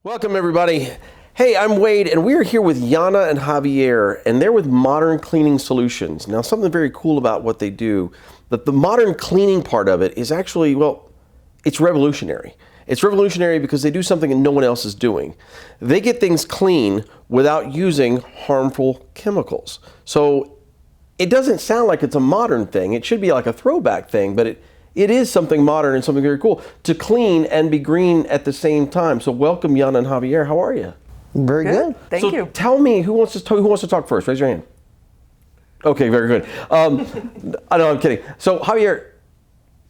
Welcome everybody. Hey, I'm Wade and we're here with Yana and Javier and they're with Modern Cleaning Solutions. Now something very cool about what they do, that the modern cleaning part of it is actually, well, it's revolutionary. It's revolutionary because they do something that no one else is doing. They get things clean without using harmful chemicals. So it doesn't sound like it's a modern thing. It should be like a throwback thing, but it is something modern and something very cool to clean and be green at the same time. So welcome, Yana and Javier. How are you? Very good. Thank you. Tell me, who wants to talk first? Raise your hand. Okay, very good. I know, I'm kidding. So Javier,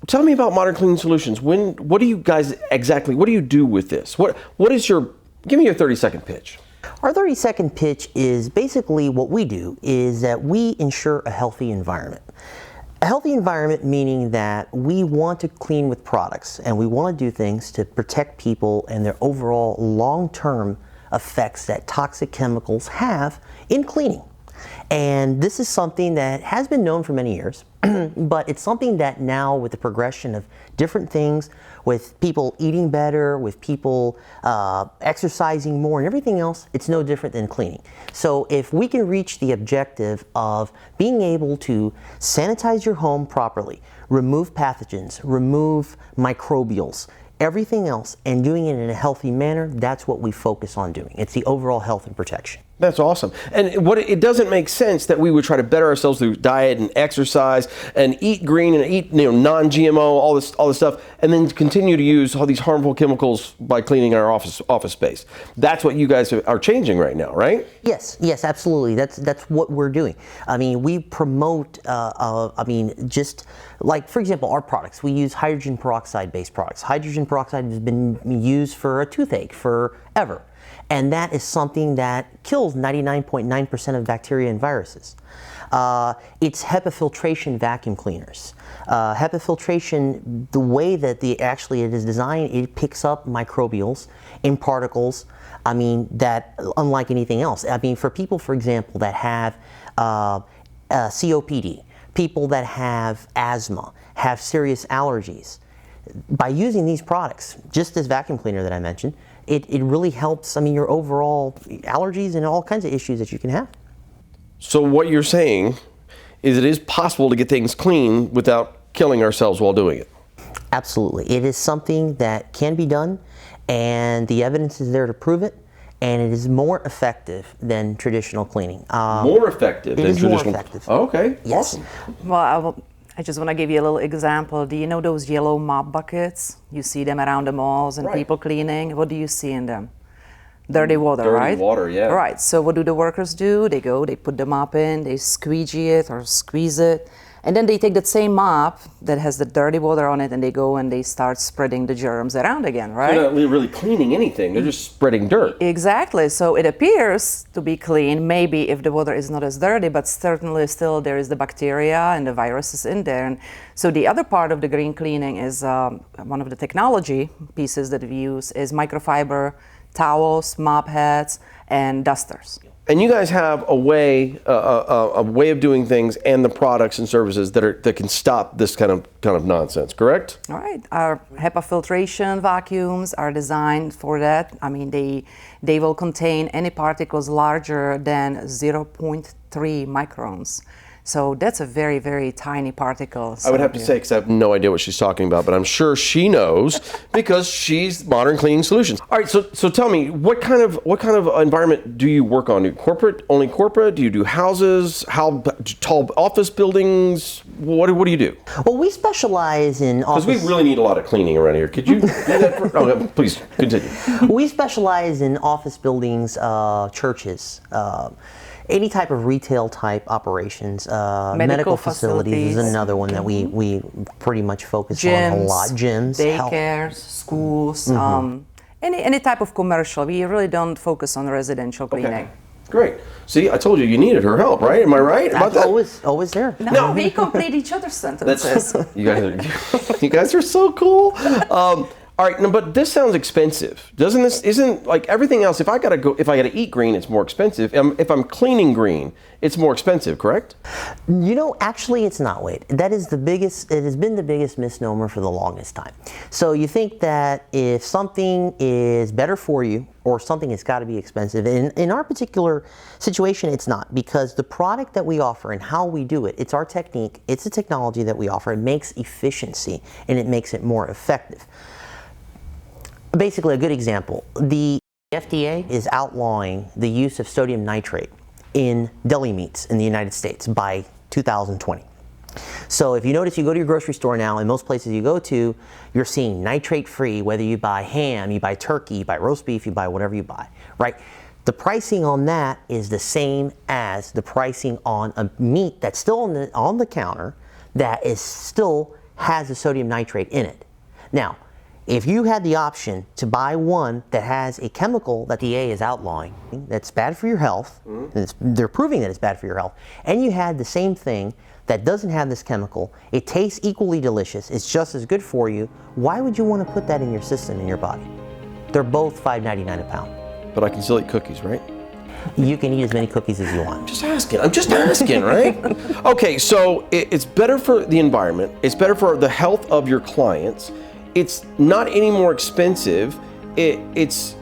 tell me about Modern Cleaning Solutions. What do you guys exactly? What do you do with this? What is your? Give me your 30-second pitch. Our 30-second pitch is basically what we do is that we ensure a healthy environment. A healthy environment meaning that we want to clean with products and we want to do things to protect people and their overall long-term effects that toxic chemicals have in cleaning. And this is something that has been known for many years, but it's something that now with the progression of different things, with people eating better, with people exercising more and everything else, it's no different than cleaning. So if we can reach the objective of being able to sanitize your home properly, remove pathogens, remove microbials, everything else, and doing it in a healthy manner, that's what we focus on doing. It's the overall health and protection. That's awesome. And it doesn't make sense that we would try to better ourselves through diet and exercise and eat green and eat non-GMO, all this stuff, and then continue to use all these harmful chemicals by cleaning our office space. That's what you guys are changing right now, right? Yes, absolutely. That's what we're doing. I mean, we promote. Just like for example, our products. We use hydrogen peroxide-based products. Hydrogen peroxide has been used for a toothache forever. And that is something that kills 99.9% of bacteria and viruses. It's HEPA filtration vacuum cleaners. HEPA filtration, the way that it is designed, it picks up microbials in particles, that unlike anything else. For people, for example, that have COPD, people that have asthma, have serious allergies, by using these products, just this vacuum cleaner that I mentioned, it really helps, your overall allergies and all kinds of issues that you can have. So what you're saying is it is possible to get things clean without killing ourselves while doing it. Absolutely. It is something that can be done, and the evidence is there to prove it, and it is more effective than traditional cleaning. More effective than traditional? More effective. Oh, okay. Yes. Awesome. Well, I just want to give you a little example. Do you know those yellow mop buckets? You see them around the malls and people cleaning. What do you see in them? Dirty water, right? Dirty water, yeah. Right. So what do the workers do? They put the mop in, they squeegee it or squeeze it, and then they take that same mop that has the dirty water on it and they go and they start spreading the germs around again, right? They're not really cleaning anything. They're just spreading dirt. Exactly. So it appears to be clean, maybe if the water is not as dirty, but certainly still there is the bacteria and the viruses in there. And so the other part of the green cleaning is one of the technology pieces that we use is microfiber towels, mop heads, and dusters. And you guys have a way of doing things and the products and services that can stop this kind of nonsense, correct? All right. Our HEPA filtration vacuums are designed for that. They will contain any particles larger than 0.3 microns. So that's a very, very tiny particle. I would have to say, because I have no idea what she's talking about, but I'm sure she knows because she's Modern Cleaning Solutions. All right, so tell me, what kind of environment do you work on? Only corporate? Do you do houses? How tall office buildings? What do you do? Well, we specialize in office. Because we really need a lot of cleaning around here. Could you do that? Please continue. We specialize in office buildings, churches. Any type of retail type operations, medical facilities is another one that we pretty much focus on a lot. Gyms, daycares, schools, any type of commercial. We really don't focus on residential cleaning. Okay. Great. See, I told you needed her help, right? Am I right about that? Always there. No, we complete each other's sentences. You guys are so cool. All right, no, but this sounds expensive. Doesn't this? Isn't like everything else? If I gotta eat green, it's more expensive. If I'm cleaning green, it's more expensive. Correct? You know, actually, it's not, Wade. That is the biggest. It has been the biggest misnomer for the longest time. So you think that if something is better for you, or something has got to be expensive. In our particular situation, it's not, because the product that we offer and how we do it, it's our technique, it's the technology that we offer. It makes efficiency and it makes it more effective. Basically, a good example, the FDA is outlawing the use of sodium nitrate in deli meats in the United States by 2020. So if you notice, you go to your grocery store now, in most places you go to, you're seeing nitrate-free, whether you buy ham, you buy turkey, you buy roast beef, you buy whatever you buy, right? The pricing on that is the same as the pricing on a meat that's still on the counter that is still has the sodium nitrate in it. Now, if you had the option to buy one that has a chemical that the FDA is outlawing that's bad for your health, and they're proving that it's bad for your health, and you had the same thing that doesn't have this chemical, it tastes equally delicious, it's just as good for you, why would you want to put that in your system, in your body? They're both $5.99 a pound. But I can still eat cookies, right? You can eat as many cookies as you want. I'm just asking, right? Okay, so it's better for the environment, it's better for the health of your clients, it's not any more expensive, it's...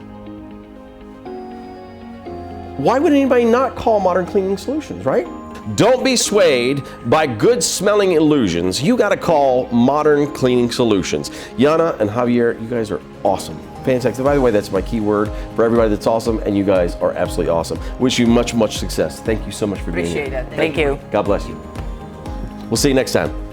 Why would anybody not call Modern Cleaning Solutions, right? Don't be swayed by good-smelling illusions. You gotta call Modern Cleaning Solutions. Yana and Javier, you guys are awesome. Fantastic. By the way, that's my key word for everybody that's awesome, and you guys are absolutely awesome. Wish you much, much success. Thank you so much for being here. Appreciate it. Thank you. God bless you. We'll see you next time.